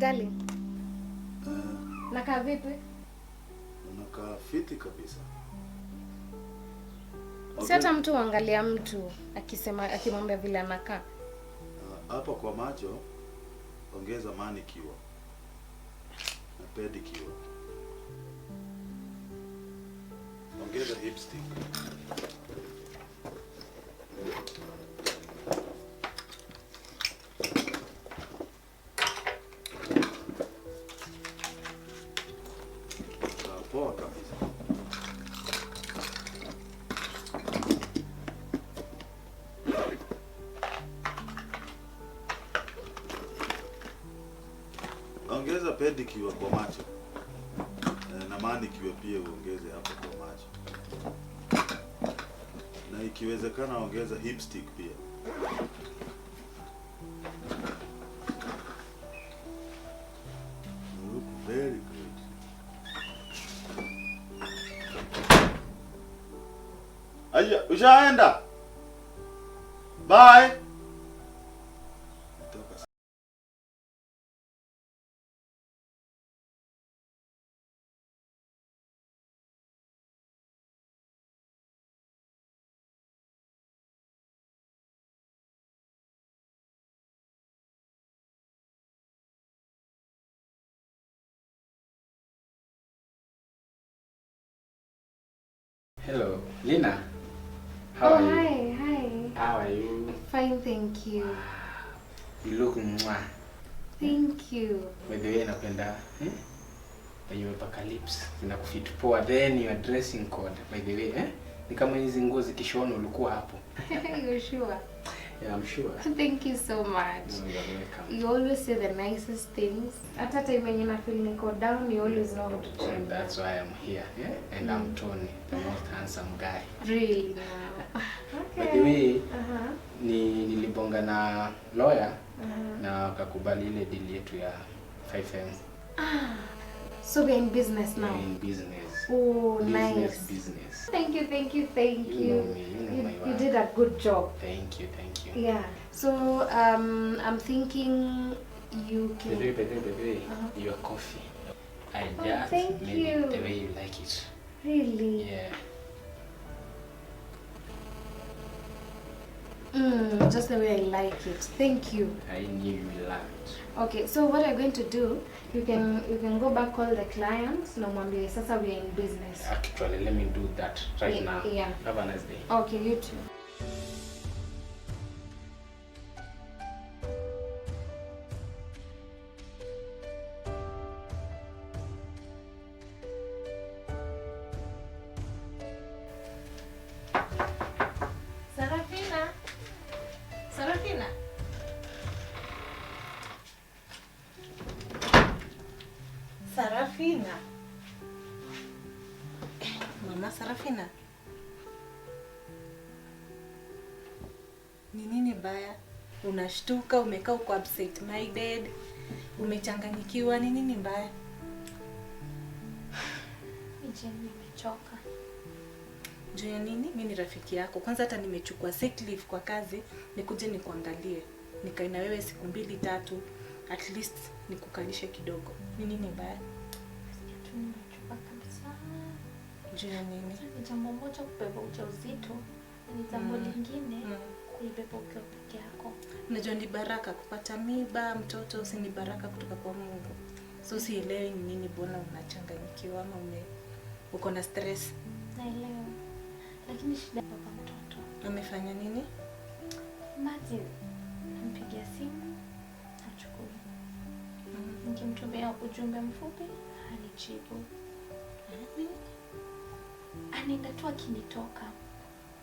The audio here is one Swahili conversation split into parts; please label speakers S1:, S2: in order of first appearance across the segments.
S1: Darling. Nakaa vipi?
S2: Unakaa fiti kabisa.
S1: Okay. Si hata mtu angalia mtu akimwambia vile anakaa.
S2: Hapa kwa macho ongeza manicure na pedicure. Ongeza lipstick. Poa kabisa. Ongeza pedicure kwa macho. Na manicure pia uongeze hapo kwa macho. Na ikiwezekana ongeza lipstick pia. Look very good. Aya, ushaenda? Bye.
S3: Hello, Lina. How are you?
S1: Hi.
S3: How are you?
S1: Fine, thank you.
S3: You look mwah.
S1: Thank you.
S3: By the way, napenda umepaka lips. Zinakufit poa. Then your dressing code, by the way, ni kama hizi nguo zikishona ulikuwa hapo.
S1: You're sure?
S3: Yeah, I'm sure.
S1: Thank you so much.
S3: No, you're welcome.
S1: You always say the nicest things. At a time when you feel niko down, you always know how to change.
S3: And that's why I'm here, and I'm Tony, the most handsome guy.
S1: Really now. Okay.
S3: By the way, nilibonga na lawyer na akakubali ile deal yetu ya 5M.
S1: So we're in business now.
S3: We're in business.
S1: Oh, nice.
S3: Business.
S1: Thank you.
S3: You know me, you know my
S1: You
S3: work.
S1: did a good job.
S3: Thank you.
S1: Yeah. So I'm thinking you can.
S3: By the way, your coffee. I just
S1: thank
S3: made
S1: you.
S3: it the way you like it.
S1: Really?
S3: Yeah.
S1: Just the way I like it. Thank you.
S3: I knew you will love it.
S1: Okay, so what I'm going to do, you can go back call the clients. No, mwambie sasa we are in business.
S3: Actually, let me do that right now.
S1: Yeah.
S3: Have a nice day.
S1: Okay, you too. Sarafina.
S4: Sarafina. Mama Sarafina. Ni nini baya? Unashtuka, umekaa uko upset minded, umechanganyikiwa, ni nini mbaya?
S1: Nimechoka.
S4: Juu ya nini? Mimi ni rafiki yako. Kwanza hata nimechukua sick leave kwa kazi, nikuje nikuangalie. Nikae na wewe siku 2-3, at least nikukalishe kidogo. Ni nini mbaya?
S1: Nimechoka kabisa.
S4: Juu ya nini?
S1: Ni jambo moja kubeba ujauzito, ni jambo lingine kuibeba ukiwa peke yako.
S4: Unajua ni baraka kupata mimba mtoto, si ni baraka kutoka kwa Mungu. So sielewi ni nini bona unachanganyikiwa ama uko na stress.
S1: Naelewa. Lakini shida baba mtoto.
S4: Amefanya nini?
S1: Maji nampigia simu hachukui. Nikimtumia ujumbe mfupi hanijibu. Anaenda tu akinitoka.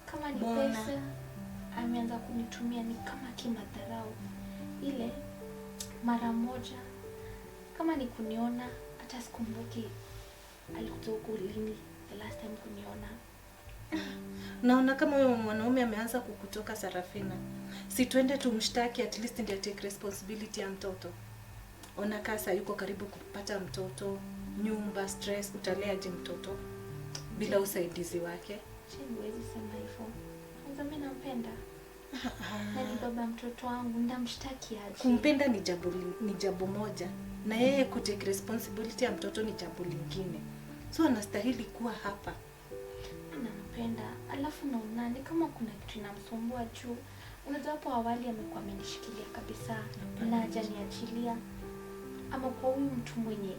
S1: Kama ni pesa ameanza kunitumia ni kama kimadharau. Ile mara moja kama ni kuniona hata sikumbuki alikuja huko lini the last time kuniona.
S4: Naona kama wewe mwanaume ameanza kukutoka Sarafina. Si twende tumshtaki, at least ndiye take responsibility ya mtoto. Ona kasa yuko karibu kupata mtoto, nyumba, stress, utaleaje mtoto bila usaidizi wake?
S1: Siwezi sema hivyo. Kwanza mimi nampenda. Na ni baba mtoto wangu, ndamshtaki aje?
S4: Kumpenda ni jambo moja na yeye kutake responsibility ya mtoto ni jambo lingine. So anastahili kuwa hapa.
S1: Nampenda. Alafu naona ni kama kuna kitu inamsumbua juu. Unajua hapo awali amekuwa amenishikilia kabisa na hajaniachilia. Ama kwa huyu mtu mwenye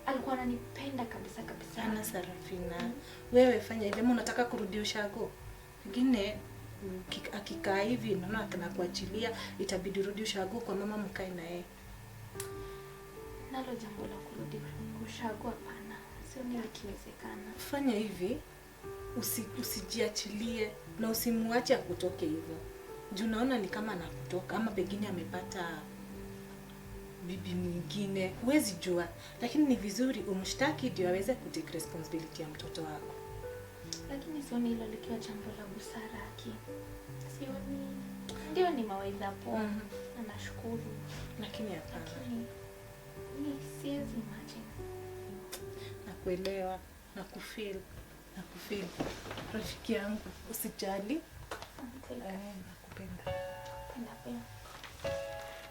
S1: alikuwa ananipenda kabisa kabisa.
S4: Ana Sarafina. Wewe fanya hivi, kama unataka kurudi ushago. Pengine akikaa hivi naona anakuachilia, itabidi rudi ushago kwa mama mkae na yeye.
S1: Nalo jambo la kurudi ushago hapana. Sio ni likiwezekana.
S4: Fanya hivi, usijiachilie na usimuache akutoke hivyo. Juu naona ni kama anakutoka ama pengine amepata bibi mwingine, huwezi jua. Lakini ni vizuri umshtaki ndio aweze kutake responsibility ya mtoto wako.
S1: Lakini sioni hilo likiwa jambo la busara haki. Sioni. Ndio ni mawaidha poa. Na nashukuru.
S4: Lakini hapana.
S1: Ni siwezi imagine.
S4: Nakuelewa, nakufeel. Rafiki yangu, usijali. Nakupenda.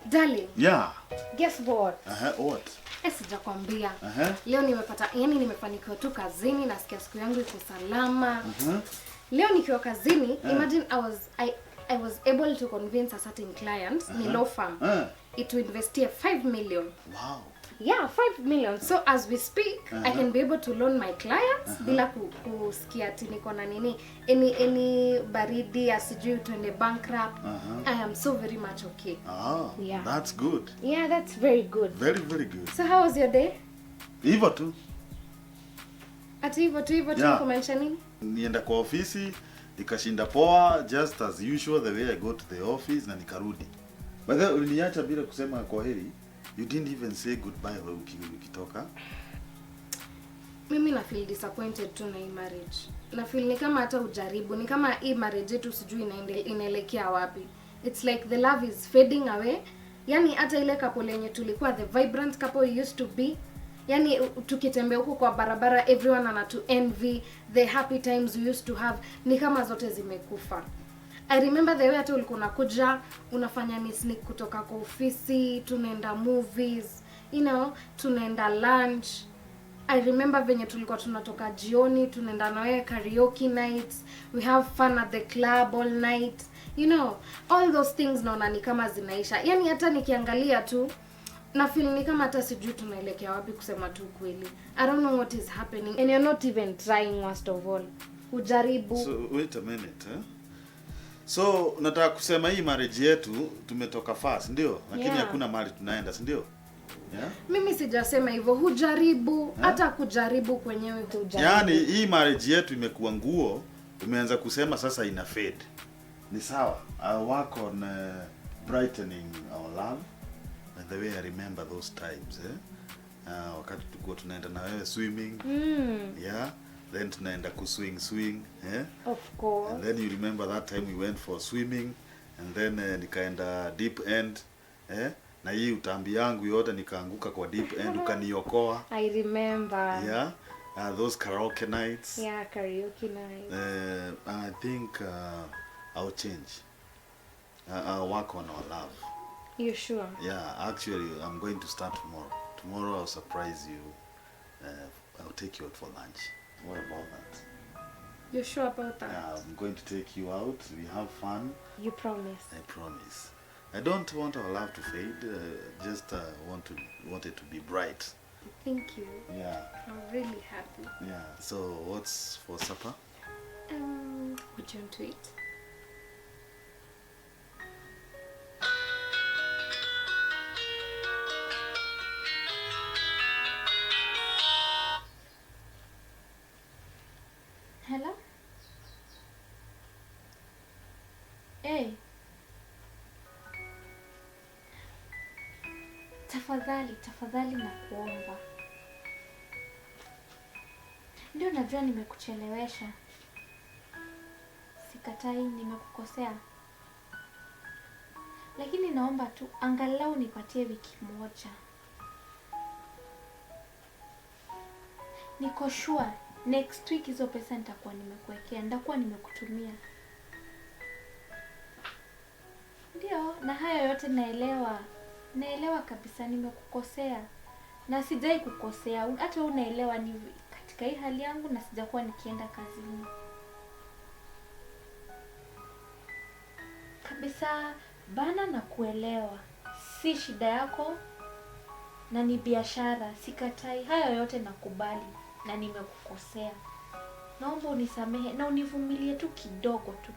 S5: Darling.
S2: Yeah.
S5: Guess what?
S2: What?
S5: Sijakwambia. Leo nimepata, yani nimefanikiwa tu kazini, nasikia siku yangu iko salama. Leo nikiwa kazini, imagine I was able to convince a certain client, ni law firm, to invest 5 million.
S2: Wow.
S5: Yeah, 5 million. So as we speak, I can be able to loan my clients bila kusikia ati niko na nini any baridi asijui tuende bankrupt. I am so very much okay.
S2: Yeah. That's good.
S5: Yeah, that's very good.
S2: Very, very good.
S5: So how was your day?
S2: Hivyo tu.
S5: Ati hivyo tu kumaanisha nini?
S2: Nienda kwa ofisi, nikashinda poa just as usual the way I go to the office na nikarudi. But then uliniacha bila kusema kwa heri. You didn't even say goodbye ukitoka.
S5: Mimi na feel disappointed tu na hii marriage. Na feel ni kama hata ujaribu, ni kama hii marriage yetu sijui inaelekea wapi. It's like the love is fading away. Yani hata ile couple yenye tulikuwa the vibrant couple we used to be. Yani tukitembea huko kwa barabara everyone anatu envy the happy times we used to have, ni kama zote zimekufa. I remember the way hata ulikuwa unakuja unafanya ni sneak kutoka kwa ofisi, tunaenda movies, you know, tunaenda lunch. I remember venye tulikuwa tunatoka jioni, tunaenda na wewe karaoke nights, we have fun at the club all night. You know, all those things naona ni kama zinaisha. Yani hata nikiangalia tu na feel ni kama hata sijui tunaelekea wapi kusema tu kweli. I don't know what is happening and you're not even trying worst of all. Ujaribu.
S2: So wait a minute, So nataka kusema hii marriage yetu tumetoka fast ndio, lakini hakuna mahali tunaenda, si ndio? Yeah?
S5: Mimi sijasema hivyo, hujaribu, hata kujaribu kwenyewe hujaribu.
S2: Yaani hii marriage yetu imekuwa nguo, umeanza kusema sasa ina fade. Ni sawa. I work on brightening our love and the way I remember those times, wakati tulikuwa tunaenda na wewe swimming. Yeah. Then tunaenda swing,
S5: Of course.
S2: And then you remember that time we went for swimming and then nikaenda deep end, na hii utambi yangu yote nikaanguka kwa deep end ukaniokoa.
S5: I remember.
S2: Yeah. Those karaoke nights.
S5: Yeah, karaoke nights.
S2: I think I'll change. I'll work on our love.
S5: You sure?
S2: Yeah, actually I'm going to start tomorrow. Tomorrow I'll surprise you. I'll take you out for lunch. What about that?
S5: You sure about that?
S2: Yeah, I'm going to take you out. We have fun.
S5: You promise?
S2: I promise. I don't want our love to fade. Just want it to be bright.
S5: Thank you.
S2: Yeah.
S5: I'm really happy.
S2: Yeah. So what's for supper?
S5: Would you want to eat?
S1: Hello? Hey. Tafadhali na kuomba. Ndio najua nimekuchelewesha. Sikatai nimekukosea. Lakini naomba tu angalau nipatie wiki moja. Niko sure next week hizo pesa nitakuwa nimekuwekea, nitakuwa nimekutumia. Ndio, na hayo yote naelewa. Naelewa kabisa nimekukosea. Na sijai kukosea. Hata unaelewa ni katika hii hali yangu na sijakuwa nikienda kazini. Kabisa bana na kuelewa. Si shida yako na ni biashara. Sikatai. Hayo yote nakubali na nimekukosea. Naomba unisamehe na univumilie tu kidogo tu.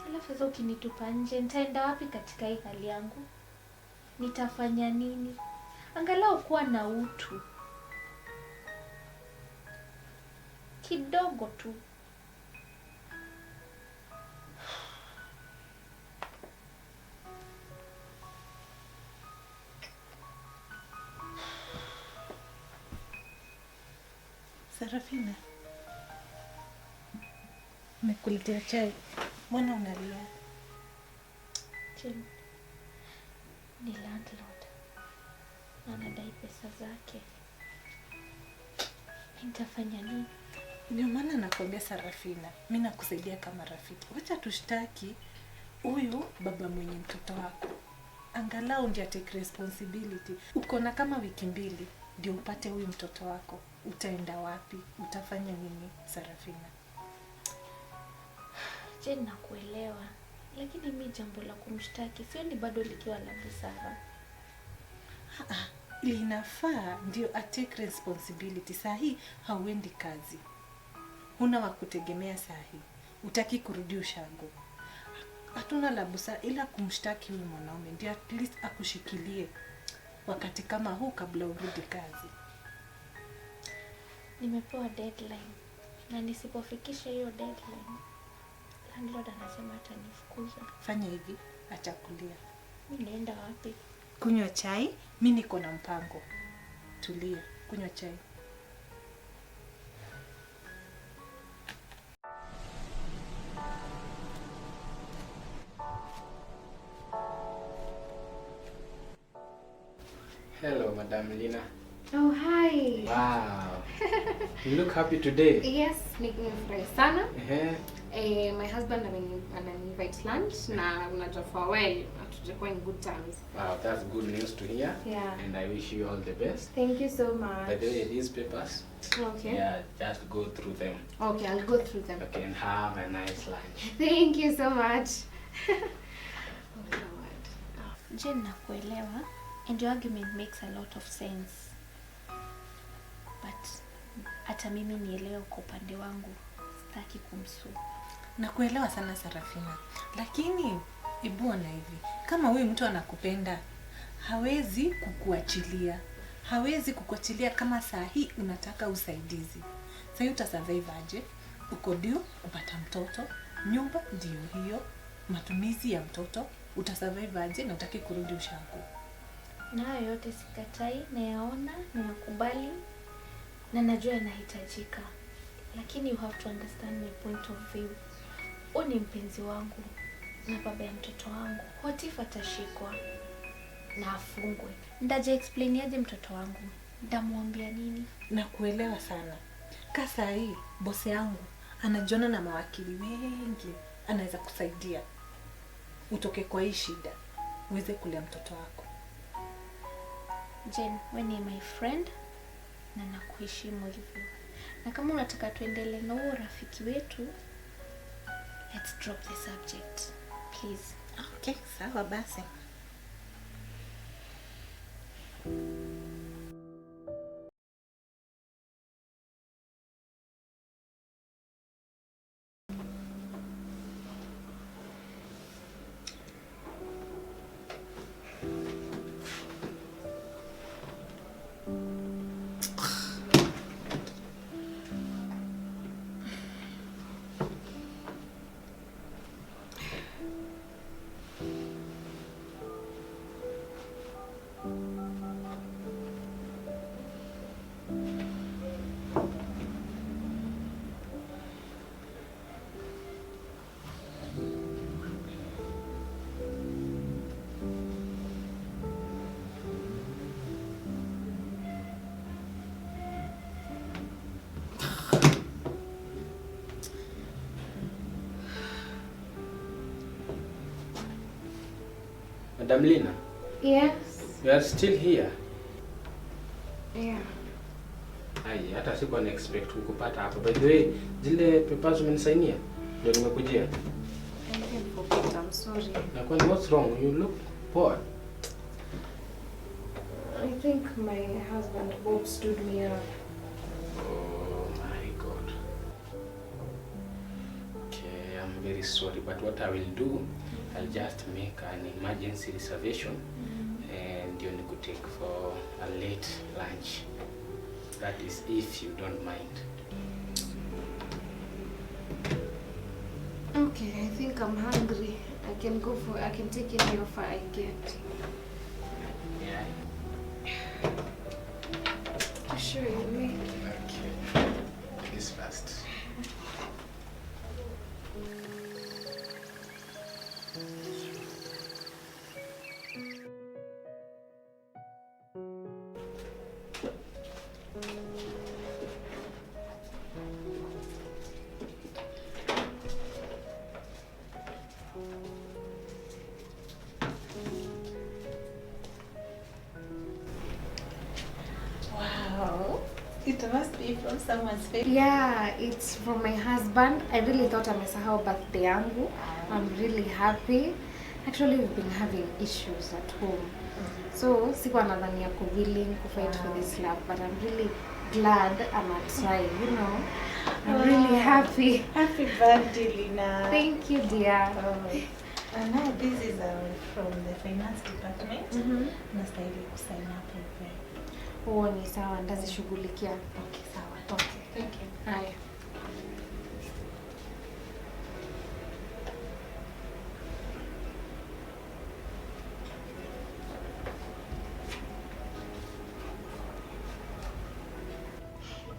S1: Alafu sasa ukinitupa nje, nitaenda wapi katika hii hali yangu? Nitafanya nini? Angalau kuwa na utu. Kidogo tu.
S4: Sarafina, nimekuletea chai. Mbona unalia?
S1: Jane, ni landlord. Na anadai pesa zake. Nitafanya nini?
S4: Ndio maana nakwambia Sarafina, mimi nakusaidia kama rafiki. Wacha tushtaki huyu baba mwenye mtoto wako. Angalau ndio take responsibility. Uko na kama wiki 2 ndio upate huyu mtoto wako. Utaenda wapi? Utafanya nini Sarafina?
S1: Jane, nakuelewa. Lakini mimi jambo la kumshtaki sioni bado likiwa la busara.
S4: Linafaa ndio take responsibility. Sahi hauendi kazi. Huna wa kutegemea sahi. Utaki kurudi ushago. Hatuna la busara ila kumshtaki huyu mwanaume ndio at least akushikilie wakati kama huu kabla urudi kazi.
S1: Nimepewa deadline. Na nisipofikisha hiyo deadline, landlord anasema atanifukuza.
S4: Fanya hivi, acha kulia.
S1: Mimi naenda wapi?
S4: Kunywa chai, mimi niko na mpango. Tulia, kunywa chai.
S3: Hello, Madam Lina.
S5: Oh, hi.
S3: Wow. You look happy today.
S5: Yes, nimefurahi sana.
S3: Uh-huh.
S5: My husband anani-invite lunch na unajua for a while hatujakuwa in good terms.
S3: Wow, that's good news to hear.
S5: Yeah.
S3: And I wish you all the best.
S5: Thank you so much.
S3: By the way, these papers,
S5: Okay.
S3: yeah, just go through them.
S5: Okay, I'll go through them.
S3: Okay, and have a nice lunch.
S5: Thank you so much. Oh, Lord.
S1: Jane, nakuelewa. And your argument makes a lot of sense. But hata mimi nielewe kwa upande wangu. Sitaki kumsu.
S4: Nakuelewa sana Sarafina. Lakini ibuona hivi. Kama huyu mtu anakupenda, hawezi kukuachilia. Hawezi kukuachilia kama saa hii unataka usaidizi. Sasa utasurvive aje? Uko due kupata mtoto, nyumba ndio hiyo, matumizi ya mtoto, utasurvive aje na utaki kurudi ushago?
S1: Na hayo yote sikatai, nayaona, nakubali na najua inahitajika. Lakini you have to understand my point of view. Huyu ni mpenzi wangu na baba ya mtoto wangu. What if atashikwa na afungwe? Ndaje explain aje mtoto wangu? Ndamwambia nini?
S4: Nakuelewa sana. Kasa hii bosi yangu anajiona na mawakili wengi, anaweza kusaidia utoke kwa hii shida, uweze kulea mtoto wako.
S1: Jane, wewe ni my friend na nakuheshimu hivyo. Na kama unataka tuendelee na huo rafiki wetu, let's drop the subject, please.
S4: Okay, sawa basi.
S3: Madam Lina.
S5: Yes.
S3: You are still here.
S5: Yeah.
S3: Ai, hata sikuwa na expect kukupata hapa. By the way, zile papers umenisainia ndio nimekujia.
S5: I didn't forget. I'm sorry.
S3: Na kwani what's wrong? You look bored.
S5: I think my husband Bob stood me up.
S3: Oh my God. Okay, I'm very sorry, but what I will do, I'll just make an emergency reservation and you need to take for a late lunch. That is if you don't mind.
S5: Okay, I think I'm hungry. I can take any offer I get.
S3: Yeah.
S5: Sure, you may.
S3: Okay. This fast.
S4: Wow. It must be from someone's favorite.
S5: Yeah, it's from my husband. I really thought amesahau birthday yangu. I'm really happy. Actually, we've been having issues at home. So, sikuwa nadhani ako willing to fight for this love, but I'm really glad I'm trying, you know. I'm really happy.
S4: Happy birthday, Lina.
S5: Thank you, dear.
S4: And now this is from the finance department. Nastahili kusign up with.
S5: Oh, ni sawa, ndazishughulikia.
S4: Okay, sawa. Okay. Thank you.
S5: Haya.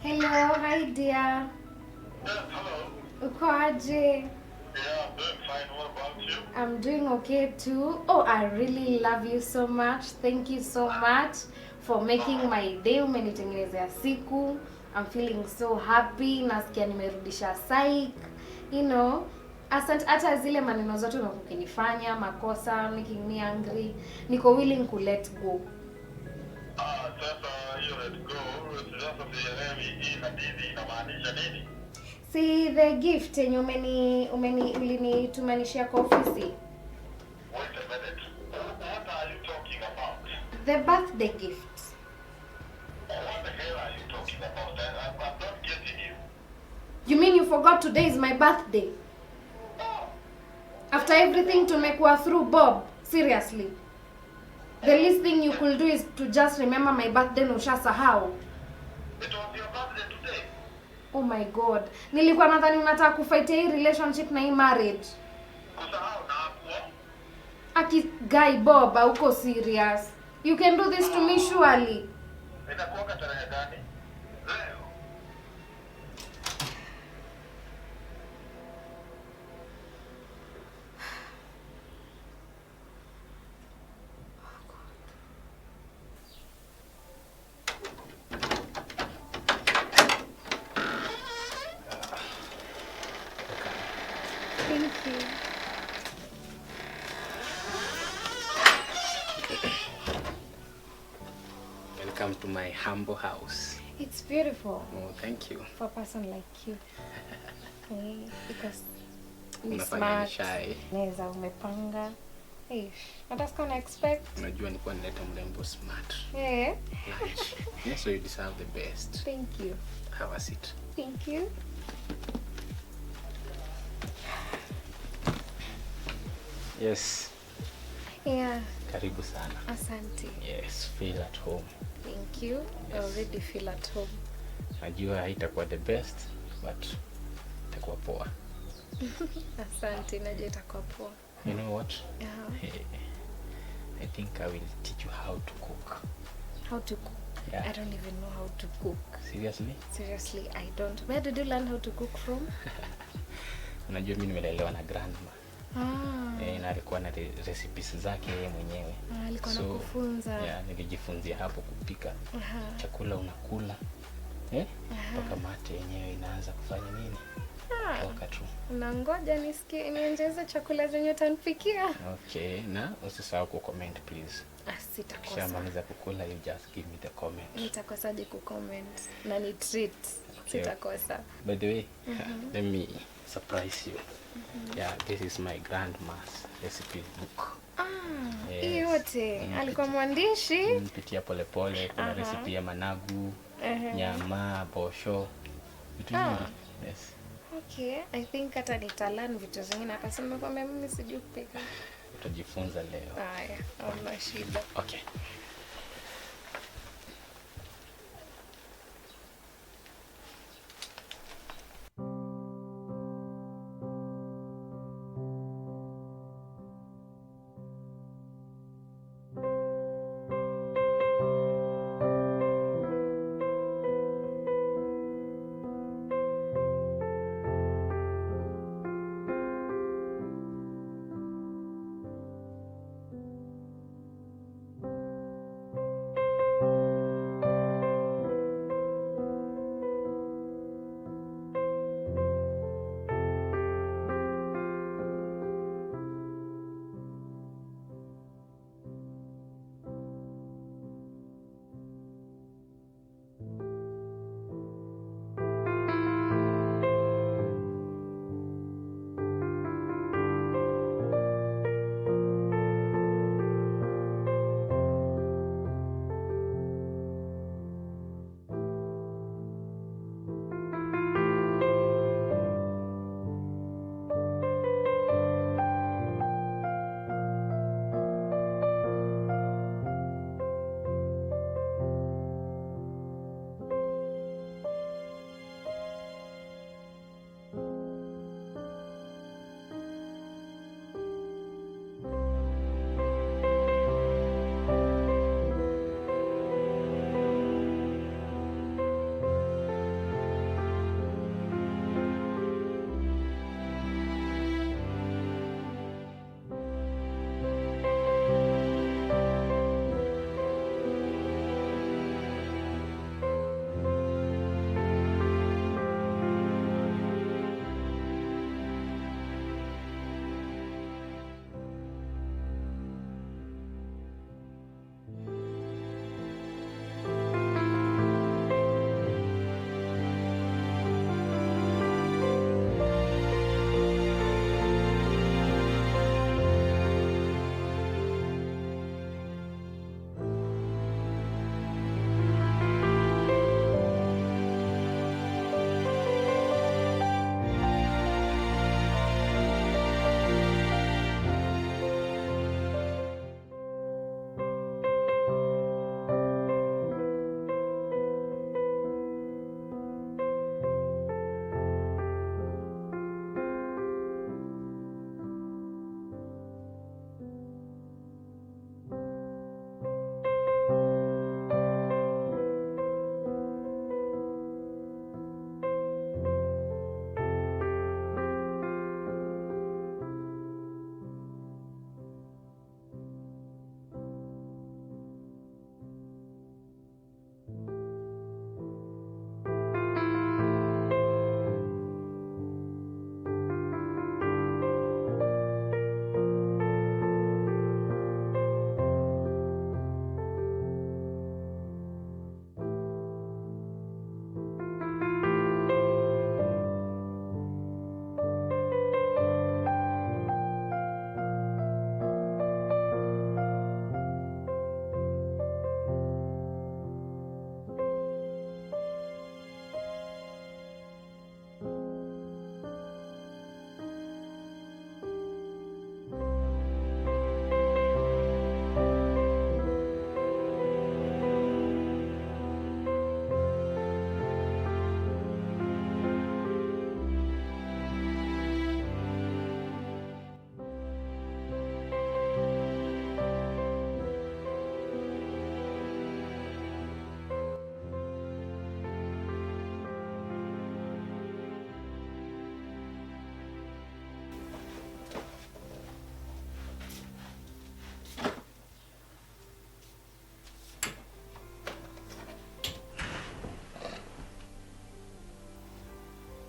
S5: Hello, hi dear.
S6: Yes, hello.
S5: Uko aje?
S6: Yeah, I'm doing fine. What about you?
S5: I'm doing okay too. Oh, I really love you so much. Thank you so much for making my day. Umenitengenezea siku. I'm feeling so happy. Nasikia nimerudisha psych. You know, asante hata zile maneno zote unakunifanya, makosa, making me angry. Niko willing to let go.
S6: Sasa hiyo let go. Sasa sielewi hii hadithi inamaanisha nini?
S5: See the gift yenye ulinitumanishia kwa ofisi.
S6: Wait a minute. What are you talking about?
S5: The birthday gift.
S6: What the hell are you talking about? I'm not getting you.
S5: You mean you forgot today is my birthday? After everything tumekuwa through, Bob, seriously. The least thing you could do is to just remember my birthday na ushasahau.
S6: It was your birthday today.
S5: Oh my God. Nilikuwa nadhani unataka kufight hii relationship na hii marriage.
S6: Kusahau na hapo.
S5: Aki guy Bob, uko serious? You can do this to me surely.
S6: Itakuwa tarehe gani? Leo.
S5: Thank you.
S3: Welcome to my humble house.
S5: It's beautiful
S3: Oh, thank you.
S5: for a person like you. Because ni
S3: Unafanya
S5: smart.
S3: shy.
S5: Neza umepanga. Hata sikuwa na expect.
S3: Unajua nilikuwa nileta mrembo smart.
S5: Yeah.
S3: Lunch. Yeah, so you deserve the best.
S5: Thank you.
S3: Have a seat.
S5: Thank you.
S3: Yes.
S5: Yeah.
S3: Karibu sana.
S5: Asante.
S3: Yes, feel at home.
S5: Thank you. I already feel at home.
S3: Najua haitakuwa the best, but itakuwa poa.
S5: Asante, najua itakuwa poa.
S3: You know what?
S5: Yeah.
S3: I think I will teach you how to cook.
S5: How to cook?
S3: Yeah.
S5: I don't even know how to cook.
S3: Seriously?
S5: Seriously, I don't. Where did you learn how to cook from?
S3: Unajua mimi nimelelewa na grandma.
S5: Ah.
S3: Na alikuwa na recipes zake yeye mwenyewe.
S5: Alikuwa anakufunza.
S3: Yeah, nilijifunzia hapo kupika.
S5: Aha.
S3: Chakula unakula mpaka mate yenyewe inaanza kufanya nini, toka tu.
S5: Unangoja nisikie niongeze chakula zenye utanipikia.
S3: Okay, na usisahau kucomment please.
S5: Sitakosa.
S3: Kishamaliza kukula, you just give me the comment.
S5: Nitakosaje kucomment na ni treat?
S3: Okay.
S5: Sitakosa.
S3: By the way, let me surprise you. Yeah, this is my grandma's recipe book.
S5: Hii yote alikuwa mwandishi.
S3: Pitia polepole, kuna recipe ya managu, nyama, bosho, vitu vingi. Yes.
S5: Okay, I think hata nitalan vitu zingine akasema kwa mimi sijui kupika.
S3: Utajifunza leo.
S5: Haya, hamna shida.
S3: Okay.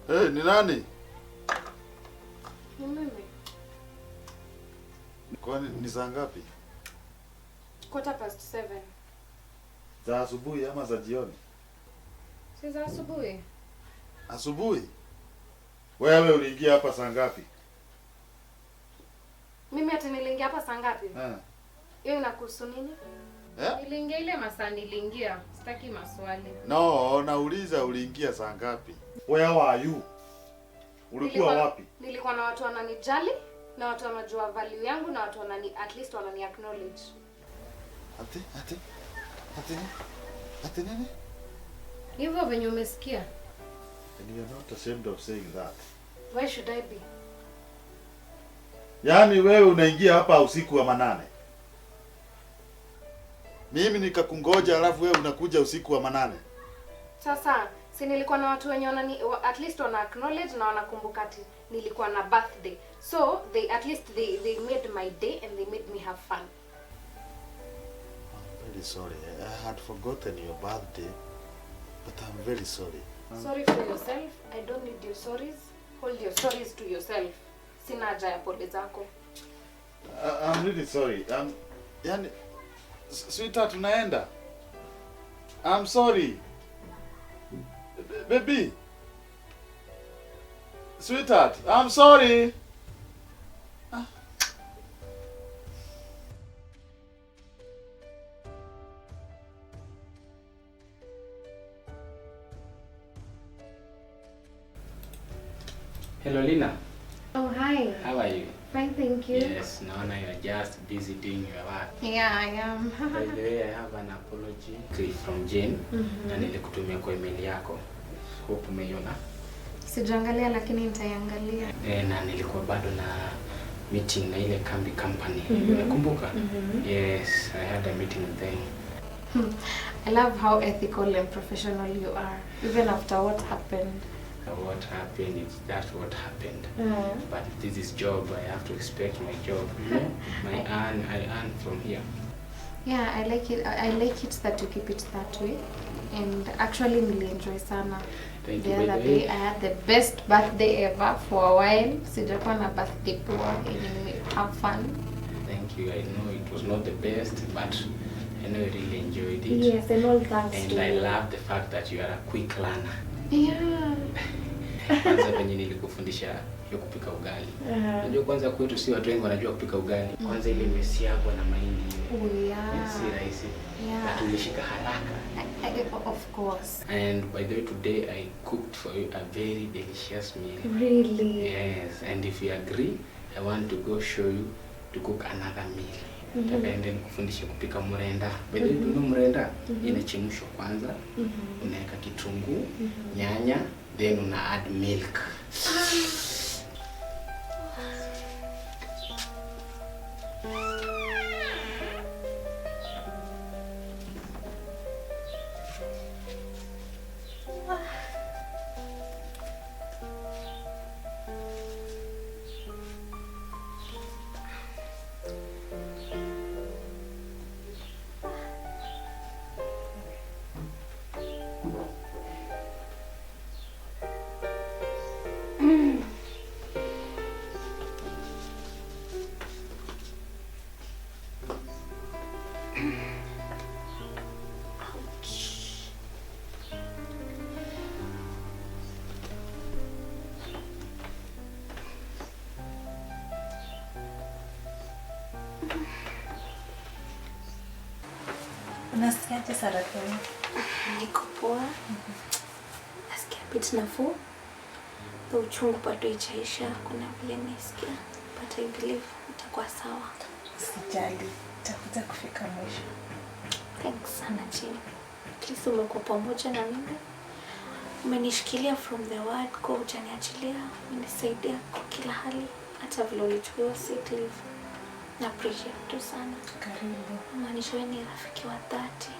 S2: Hey, ni nani?
S5: Ni mimi.
S2: Kwani ni saa ngapi?
S5: 7:15.
S2: Za asubuhi ama za jioni?
S5: Si za asubuhi.
S2: Asubuhi? Wewe uliingia hapa saa ngapi?
S5: Mimi hata niliingia hapa saa ngapi? Hiyo inakuhusu nini?
S7: Niliingia ile masaa niliingia. Sitaki maswali.
S2: No, nauliza uliingia saa ngapi? Where are you? Ulikuwa wapi?
S5: Nilikuwa na watu wananijali, na watu wanajua value yangu, na watu at least wanani acknowledge.
S2: Ati nini?
S7: Hivyo venye umesikia.
S2: And you're not ashamed of saying that.
S5: Why should I be?
S2: Yaani wewe unaingia hapa usiku wa manane. Mimi nikakungoja alafu wewe unakuja usiku wa manane.
S5: Sasa, si nilikuwa na watu wenye at least wana acknowledge na wanakumbuka ati nilikuwa na birthday. So, they made my day and they made me have fun.
S2: I'm very sorry. I had forgotten your birthday, but I'm very sorry.
S5: Sorry for yourself. I don't need your sorries. Hold your sorries to yourself. Sina haja ya pole zako.
S2: I'm really sorry. Yani sweetheart tunaenda. I'm sorry. Baby. Sweetheart, I'm sorry.
S3: Hello, Lina.
S5: Oh, hi.
S3: How are you?
S5: Fine, thank you.
S3: Yes, naona you're just busy doing your work.
S5: Yeah, I am.
S3: By the way, I have an apology from Jane. Na nilikutumia kwa email yako. Hope umeiona.
S5: Sijaangalia lakini nitaiangalia.
S3: Na nilikuwa bado na meeting na ile Kambi company. Unakumbuka? Yes, I had a meeting with them.
S5: I love how ethical and professional you are, even after what happened.
S3: What happened is that's what happened. But this is job. I have to expect my job. You know, I earn from here.
S5: Yeah, I like it. I like it that you keep it that way. And actually, really enjoy sana.
S3: Thank
S5: The
S3: you.
S5: other day, I had the best birthday ever for a while. Sijakuwa na birthday poa, and have fun.
S3: Thank you. I know it was not the best, but I know you really enjoyed it.
S5: Yes, and all thanks
S3: And
S5: to
S3: I
S5: you.
S3: love the fact that you are a quick learner.
S5: Yeah.
S3: Kwanza venye nilikufundisha hiyo kupika ugali. Unajua kwanza kwetu si watu wengi wanajua kupika ugali. Kwanza ile imesiagwa na mahindi.
S5: Oh yeah.
S3: Si rahisi.
S5: Yeah.
S3: Na tulishika haraka.
S5: Of course.
S3: And by the way, today I cooked for you a very delicious meal.
S5: Really?
S3: Yes, and if you agree, I want to go show you to cook another meal. Takaenda nikufundishe kupika mrenda. By the way, you know mrenda inachemshwa kwanza, unaweka kitunguu, nyanya, then una add milk.
S4: Unasikiaje Sarafina?
S1: Niko poa. Nasikia bit nafuu. The uchungu bado haijaisha, kuna vile nisikia. But I believe itakuwa sawa.
S4: Sijali, itakuja kufika mwisho.
S1: Thanks sana Jane. At least umekuwa pamoja na mimi. Umenishikilia from the word, kwa hujaniachilia. Umenisaidia kwa kila hali. Hata vile ulichukua sick leave. Na appreciate tu sana.
S4: Karibu.
S1: Maanisha wewe ni rafiki wa dhati.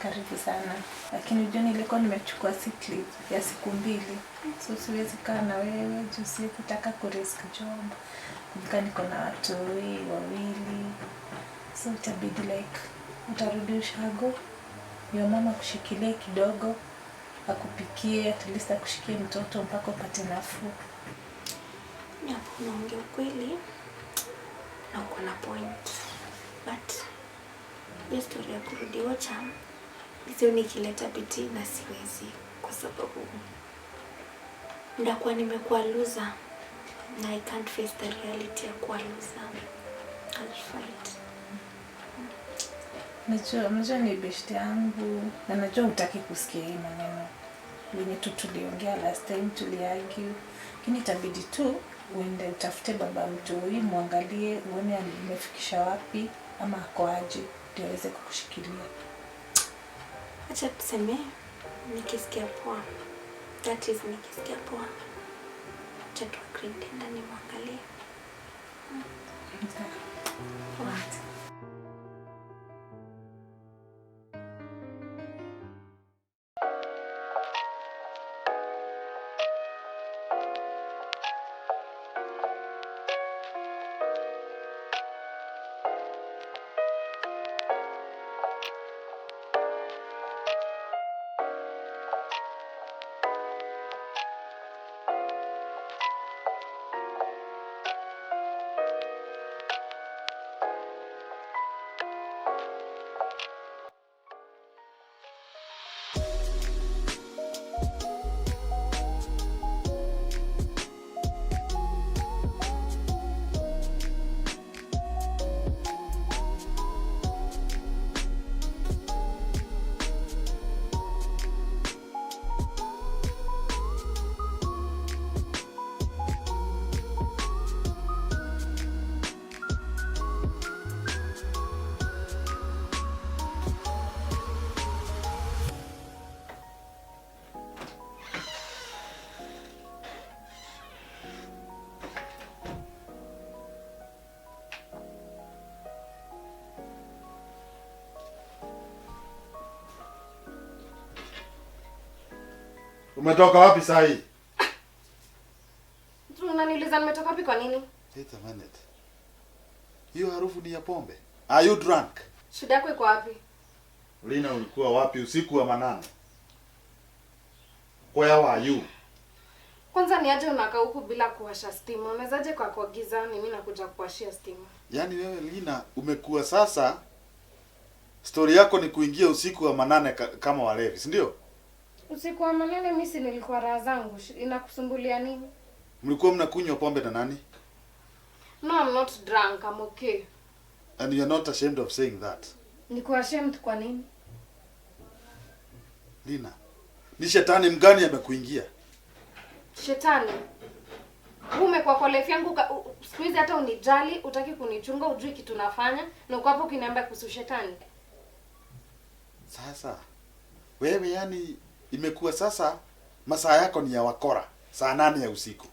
S4: Karibu sana. Lakini unajua nilikuwa nimechukua sick leave ya siku 2. So siwezi kaa na wewe juu sikutaka kurisk job. Niko na watu wawili. So itabidi like utarudi ushago. Your mama kushikilia kidogo. akupikie, at least akushikie mtoto mpaka upate nafuu.
S1: Unaongea ukweli na uko na point. But hiyo story ya kurudi Ocha sio nikileta biti na siwezi, kwa sababu ndakuwa nimekuwa loser na I can't face the reality ya kuwa loser. I'll fight.
S4: Najua ni beshte yangu na najua hutaki kusikia hii maneno. Wenye tu tuliongea last time, tuliargue. Lakini itabidi tu uende utafute baba mtoi, muangalie uone amefikisha wapi ama ako aje ndio aweze kukushikilia.
S1: Acha tuseme nikisikia poa. That is nikisikia poa. Acha tu agree ndani muangalie. What?
S2: Umetoka wapi saa hii?
S5: Unaniuliza nimetoka wapi kwa nini?
S2: Wait a minute. Hiyo harufu ni ya pombe. Are you drunk?
S5: Shida yako iko wapi?
S2: Lina, ulikuwa wapi usiku wa manane? Where were you?
S5: Kwanza ni aje unakaa huku bila kuwasha stima? Unawezaje kwa giza mimi nakuja kuwashia stima?
S2: Yaani wewe Lina umekuwa sasa story yako ni kuingia usiku wa manane kama walevi, si ndio?
S5: Usiku wa manane mimi si nilikuwa raha zangu. Inakusumbulia nini?
S2: Mlikuwa mnakunywa pombe na nani?
S5: No, I'm not drunk. I'm okay.
S2: And you're not ashamed of saying that?
S5: Niko ashamed kwa nini?
S2: Lina, ni shetani mgani amekuingia?
S5: Shetani? Umekuwa kwa life yangu siku hizi hata unijali, utaki kunichunga, ujui kitu nafanya, na uko hapo ukiniambia kuhusu shetani.
S2: Sasa wewe yani imekuwa sasa masaa yako ni ya wakora saa 8 ya usiku.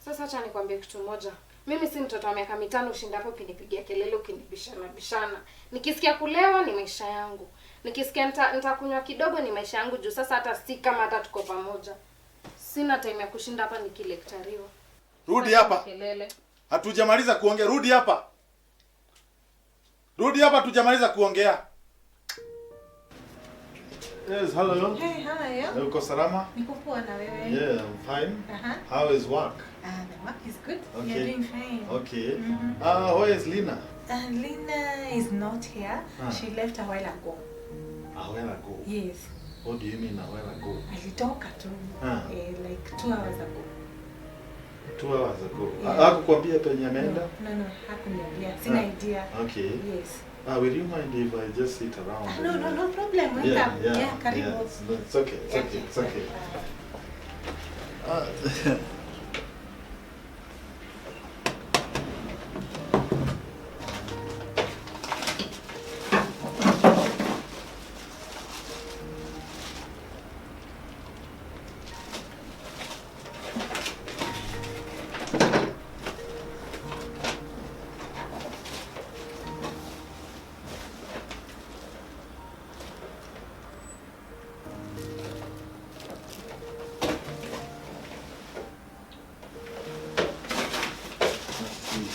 S5: Sasa acha nikwambie kitu moja. Mimi si mtoto wa miaka 5 ushinda hapo ukinipigia kelele ukinibishana. Nikisikia kulewa ni maisha yangu. Nikisikia nitakunywa kidogo ni maisha yangu juu sasa hata si kama hata tuko pamoja. Sina time ya kushinda hapa nikilektariwa.
S2: Rudi hapa.
S5: Kelele.
S2: Hatujamaliza kuongea. Rudi hapa. Rudi hapa, tujamaliza kuongea. Yes, hello.
S4: Hey, how are you?
S2: Uko salama?
S4: Niko poa na wewe?
S2: Yeah, I'm fine. How is work?
S4: The work is good.
S2: Okay.
S4: You're doing fine.
S2: Okay. Where is Lina?
S4: Lina is not here. She left a while ago.
S2: A while ago?
S4: Yes.
S2: What do you mean a while ago?
S4: Alitoka tu. Like 2 hours ago.
S2: 2 hours ago.
S4: Yeah.
S2: Hakukwambia penye ameenda?
S4: No, hakuniambia. Sina idea.
S2: Okay.
S4: Yes.
S2: Will you mind if I just sit around?
S4: No problem. Welcome. Yeah, karibu.
S2: Yeah, it's okay. It's okay.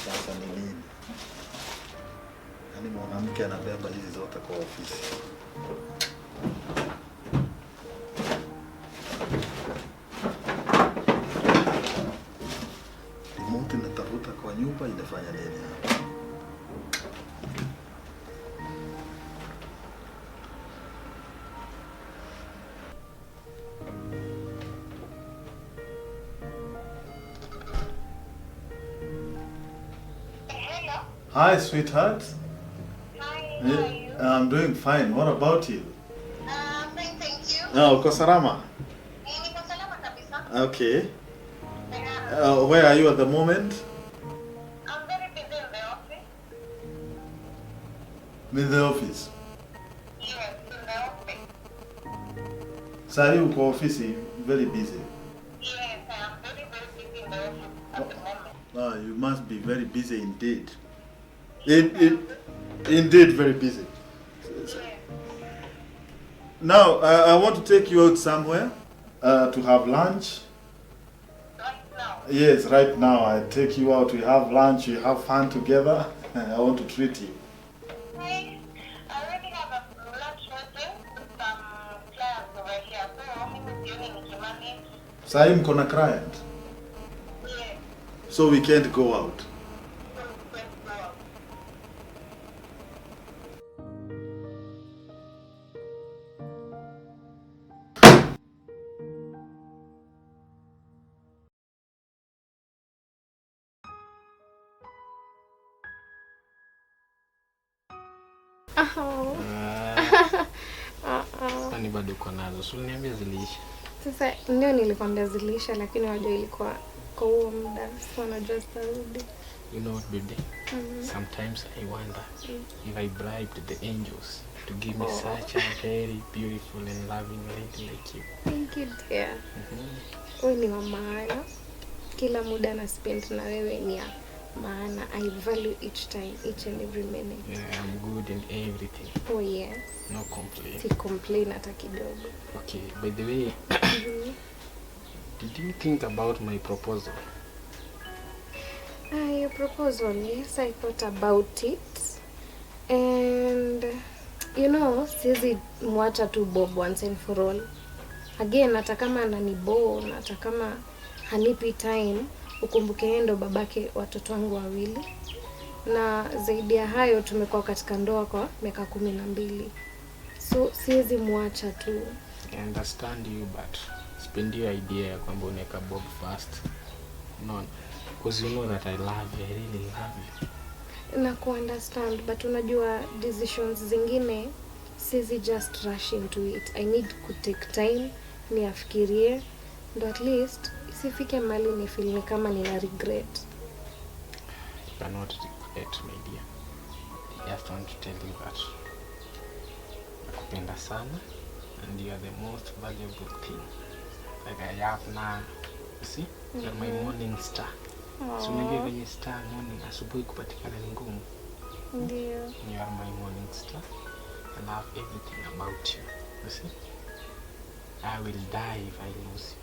S2: Sasa ni nini? Yaani mwanamke anabeba hizi zote kwa ofisi. Hi, sweetheart.
S6: Hi, how are you?
S2: I'm doing fine. What about you?
S6: Fine, thank you.
S2: Oh, uko salama?
S6: Niko salama kabisa.
S2: Okay.
S6: Yeah.
S2: Where are you at the moment?
S6: I'm very busy in the office.
S2: In the office.
S6: Yes, in the office.
S2: Sari uko office, very busy.
S6: Yes, I am very, very busy in the office at the moment.
S2: Ah, you must be very busy indeed.
S6: Yes.
S2: Indeed, very busy.
S6: Yes.
S2: Now, I want to take you out somewhere to have lunch.
S6: Right now.
S2: Yes, right now. I take you out, we have lunch, we have fun together. I want to treat you.
S6: I already have a lunch meeting with some clients over here. So, mimi sioni nikimanage.
S2: Sai mko na client,
S6: Yes.
S2: so we can't go out.
S6: So, let's go out.
S3: Kwani bado uko nazo? So niambia ziliisha.
S5: Sasa ndio nilikwambia zilisha, lakini wajua ilikuwa kwa huo muda, sio najua zitarudi.
S3: You know what, baby? Sometimes I wonder if I bribed the angels to give me such a very beautiful and loving lady like you.
S5: Thank you dear. Wewe ni wa maana. Kila muda na spend na wewe ni ya maana. I value each time, each and every minute.
S3: Yeah, I'm good in everything.
S5: Oh yes.
S3: No complaint.
S5: Si complain hata kidogo.
S3: Okay, by the way, did you think about my proposal?
S5: Your proposal, yes, I thought about it. And, you know, siwezi mwacha tu Bob once and for all. Again, hata kama ananibo, hata kama hanipi time, ukumbuke yeye ndo babake watoto wangu wawili. Na zaidi ya hayo tumekuwa katika ndoa kwa miaka 12. So, siwezi mwacha tu.
S3: I understand you, but spend your idea ya kwamba unaweka Bob first. No, because you know that I love you, I really love you.
S5: Na ku-understand, but unajua decisions zingine siwezi just rush into it. I need to take time, niafikirie, ndo at least isifike mali ni feel ni kama nina regret.
S3: You cannot regret, my dear. I just want to tell you that nakupenda sana, and you are the most valuable thing like I have now. You see? You're my morning star. So unajua venye star morning asubuhi kupatikana ni ngumu.
S5: Ndio.
S3: You are my morning star. I love everything about you. You see? I will die if I lose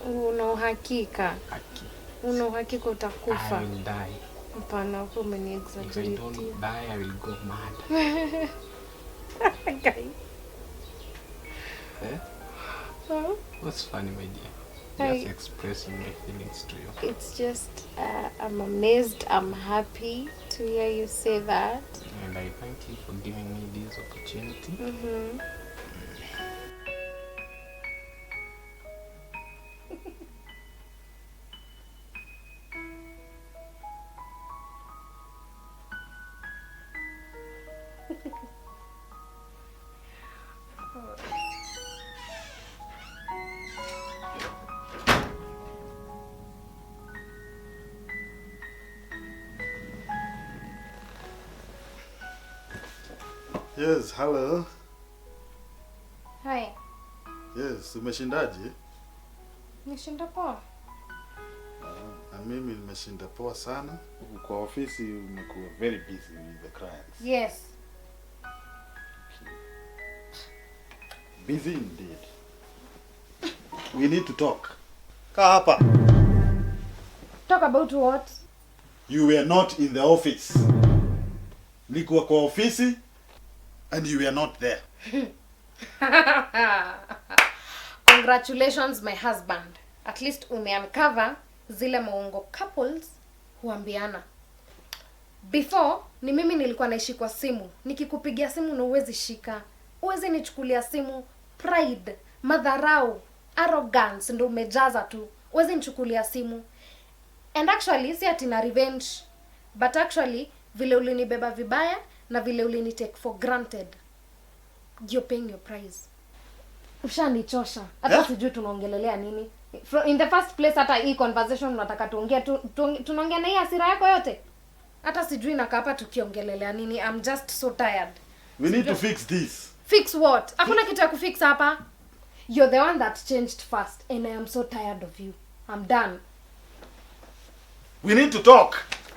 S3: you.
S5: Una uhakika?
S3: Aki.
S5: Una uhakika utakufa?
S3: I will die.
S5: Hapana, hapo umeni
S3: If I
S5: exaggerate.
S3: don't die, I will go mad.
S5: Okay.
S3: Eh?
S5: Huh?
S3: What's funny, my dear?
S5: I-
S3: Just expressing my feelings to you.
S5: It's just, I'm amazed, I'm happy to hear you say that.
S3: And I thank you for giving me this opportunity.
S2: Yes, hello.
S5: Hi.
S2: Yes, umeshindaje?
S5: Nishinda poa.
S2: Na mimi nimeshinda poa sana. Huku kwa ofisi umekuwa very busy with the clients.
S5: Yes.
S2: Busy indeed. We need to talk. Kaa hapa.
S5: Talk about what?
S2: You were not in the office. Nilikuwa kwa ofisi and you were not there.
S5: Congratulations my husband. At least umeuncover zile maungo couples huambiana. Before ni mimi nilikuwa naishi kwa simu. Nikikupigia simu na uwezi shika. Uwezi nichukulia simu. Pride, madharau, arrogance ndo umejaza tu. Uwezi nichukulia simu. And actually si ati na revenge. But actually vile ulinibeba vibaya na vile ulini take for granted, you're paying your price. Ushanichosha. Hata sijui tunaongelelea nini. In the first place hata hii conversation tunataka tuongea tunaongea na hii hasira yako yote. Hata sijui nakaa hapa tukiongelelea nini. I'm just so tired.
S2: We need to fix this.
S5: Fix what? Hakuna kitu ya kufix hapa. You're the one that changed first and I am so tired of you. I'm done.
S2: We need to talk.